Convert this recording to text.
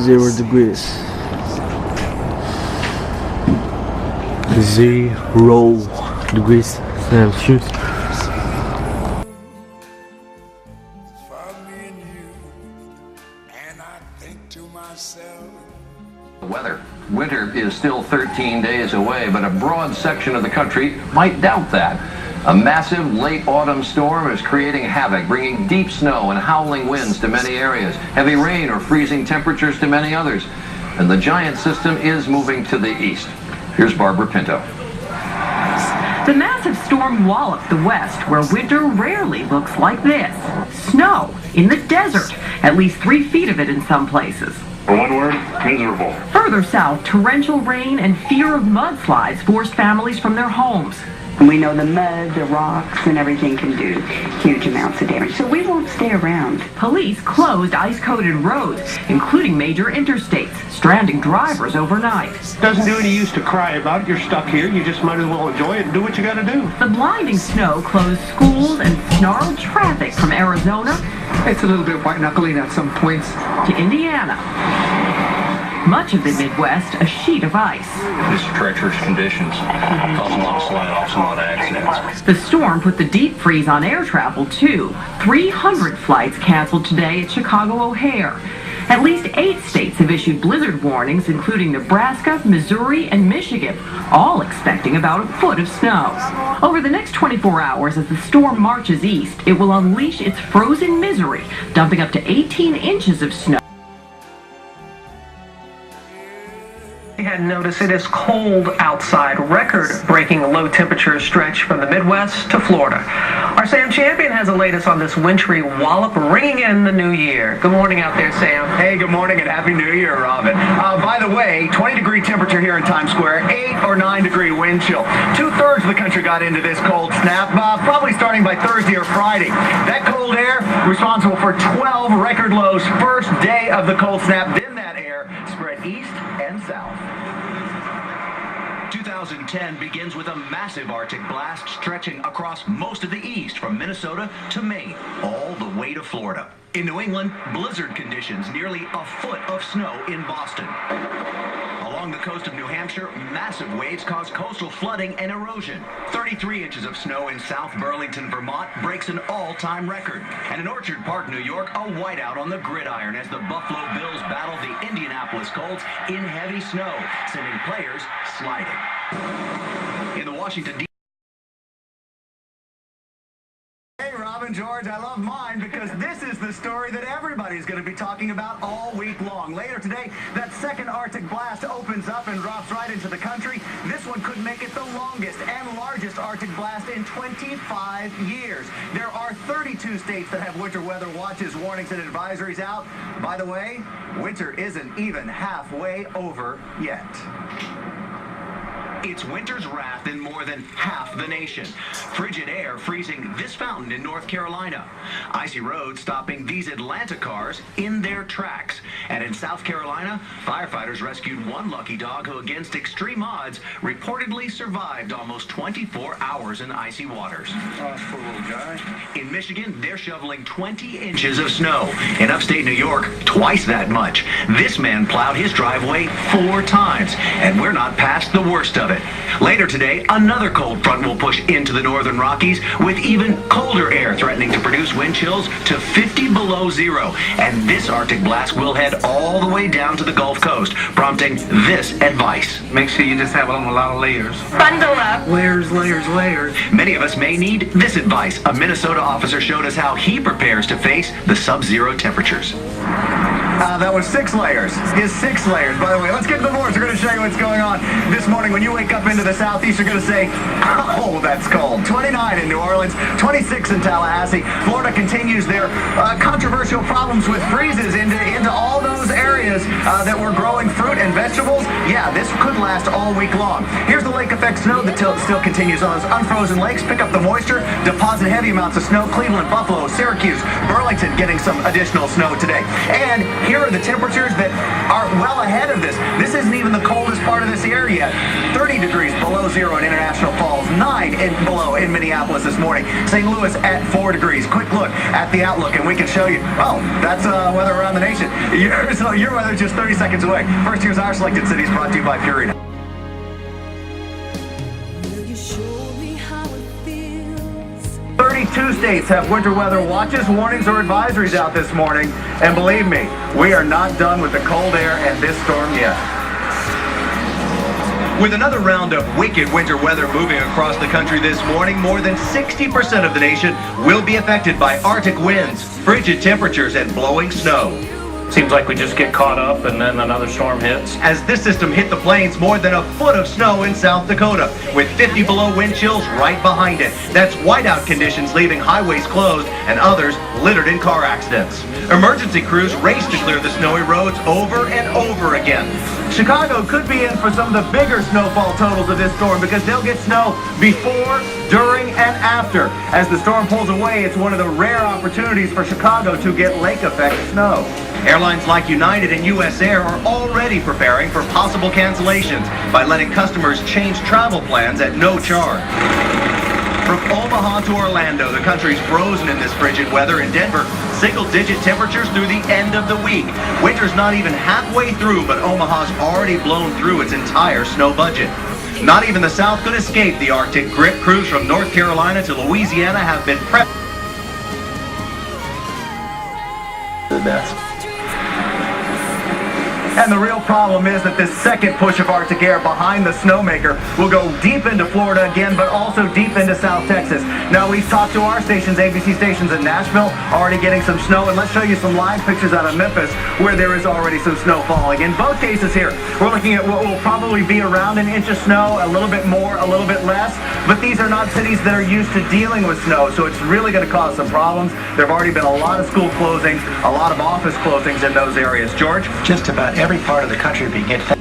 0 degrees. 0 degrees Celsius. Weather. Winter is still 13 days away, but a broad section of the country might doubt that. A massive late autumn storm is creating havoc, bringing deep snow and howling winds to many areas, heavy rain or freezing temperatures to many others. And the giant system is moving to the east. Here's Barbara Pinto. The massive storm walloped the west, where winter rarely looks like this. Snow in the desert, at least 3 feet of it in some places. For one word, miserable. Further south, torrential rain and fear of mudslides forced families from their homes. We know the mud, the rocks, and everything can do huge amounts of damage, so we won't stay around. Police closed ice-coated roads, including major interstates, stranding drivers overnight. Doesn't do any use to cry about it. You're stuck here. You just might as well enjoy it and do what you got to do. The blinding snow closed schools and snarled traffic from Arizona. It's a little bit white-knuckling at some points. To Indiana. Much of the Midwest, a sheet of ice. Just treacherous conditions, causing a lot of slide-offs and a lot of accidents. The storm put the deep freeze on air travel, too. 300 flights canceled today at Chicago O'Hare. At least 8 states have issued blizzard warnings, including Nebraska, Missouri, and Michigan, all expecting about a foot of snow. Over the next 24 hours, as the storm marches east, it will unleash its frozen misery, dumping up to 18 inches of snow. You hadn't noticed it is cold outside. Record-breaking low temperatures stretch from the Midwest to Florida. Our Sam Champion has the latest on this wintry wallop ringing in the new year. Good morning out there, Sam. Hey, good morning and Happy New Year, Robin. By the way, 20-degree temperature here in Times Square, 8 or 9-degree wind chill. 2/3 of the country got into this cold snap, probably starting by Thursday or Friday. That cold air responsible for 12 record lows first day of the cold snap. Then that air spread east and south. 2010 begins with a massive Arctic blast stretching across most of the east from Minnesota to Maine, all the way to Florida. In New England, blizzard conditions, nearly a foot of snow in Boston. Along the coast of New Hampshire, massive waves cause coastal flooding and erosion. 33 inches of snow in South Burlington, Vermont breaks an all-time record. And in Orchard Park, New York, a whiteout on the gridiron as the Buffalo Bills battle the Indianapolis Colts in heavy snow, sending players sliding. In the Washington, D.C. Hey, Robin, George, I love mine because this is the story that everybody's going to be talking about all week long. Later today, that second Arctic blast opens up and drops right into the country. This one could make it the longest and largest Arctic blast in 25 years. There are 32 states that have winter weather watches, warnings, and advisories out. By the way, winter isn't even halfway over yet. It's winter's wrath in more than half the nation. Frigid air freezing this fountain in North Carolina. Icy roads stopping these Atlanta cars in their tracks. And in South Carolina, firefighters rescued one lucky dog who, against extreme odds, reportedly survived almost 24 hours in icy waters. Oh, poor little guy. In Michigan, they're shoveling 20 inches of snow. In upstate New York, twice that much. This man plowed his driveway 4 times, and we're not past the worst of it. Later today, another cold front will push into the northern Rockies, with even colder air threatening to produce wind chills to 50 below zero. And this Arctic blast will head all the way down to the Gulf Coast, prompting this advice. Make sure you just have on a lot of layers. Bundle up. Layers, layers, layers. Many of us may need this advice. A Minnesota officer showed us how he prepares to face the sub-zero temperatures. That was 6 layers. Is 6 layers. By the way, let's get to the boards. We're going to show you what's going on this morning. When you wake up into the southeast, you're going to say, oh, that's cold. 29 in New Orleans, 26 in Tallahassee. Florida continues their controversial problems with freezes into all those areas that were growing fruit and vegetables. Yeah, this could last all week long. Here's the lake effect snow that still continues on those unfrozen lakes. Pick up the moisture, deposit heavy amounts of snow. Cleveland, Buffalo, Syracuse, Burlington getting some additional snow today. And here are the temperatures that are well ahead of this. This isn't even the coldest part of this area yet. 30 degrees below zero in International Falls, 9 below in Minneapolis this morning. St. Louis at 4 degrees. Quick look at the outlook, and we can show you, oh, that's weather around the nation. Your weather is just 30 seconds away. First, here's our selected cities brought to you by Purina. 32 states have winter weather watches, warnings, or advisories out this morning. And believe me, we are not done with the cold air and this storm yet. With another round of wicked winter weather moving across the country this morning, more than 60% of the nation will be affected by Arctic winds, frigid temperatures, and blowing snow. Seems like we just get caught up and then another storm hits. As this system hit the plains, more than a foot of snow in South Dakota, with 50 below wind chills right behind it. That's whiteout conditions, leaving highways closed and others littered in car accidents. Emergency crews race to clear the snowy roads over and over again. Chicago could be in for some of the bigger snowfall totals of this storm because they'll get snow before, during, and after. As the storm pulls away, it's one of the rare opportunities for Chicago to get lake effect snow. Airlines like United and US Air are already preparing for possible cancellations by letting customers change travel plans at no charge. From Omaha to Orlando, the country's frozen in this frigid weather. In Denver, single-digit temperatures through the end of the week. Winter's not even halfway through, but Omaha's already blown through its entire snow budget. Not even the South could escape the Arctic grip. Crews from North Carolina to Louisiana have been prepped. The best. And the real problem is that this second push of Arctic air behind the snowmaker will go deep into Florida again, but also deep into South Texas. Now, we've talked to our stations, ABC stations in Nashville, already getting some snow, and let's show you some live pictures out of Memphis where there is already some snow falling. In both cases here, we're looking at what will probably be around an inch of snow, a little bit more, a little bit less, but these are not cities that are used to dealing with snow, so it's really going to cause some problems. There have already been a lot of school closings, a lot of office closings in those areas. George? Just about every part of the country being hit.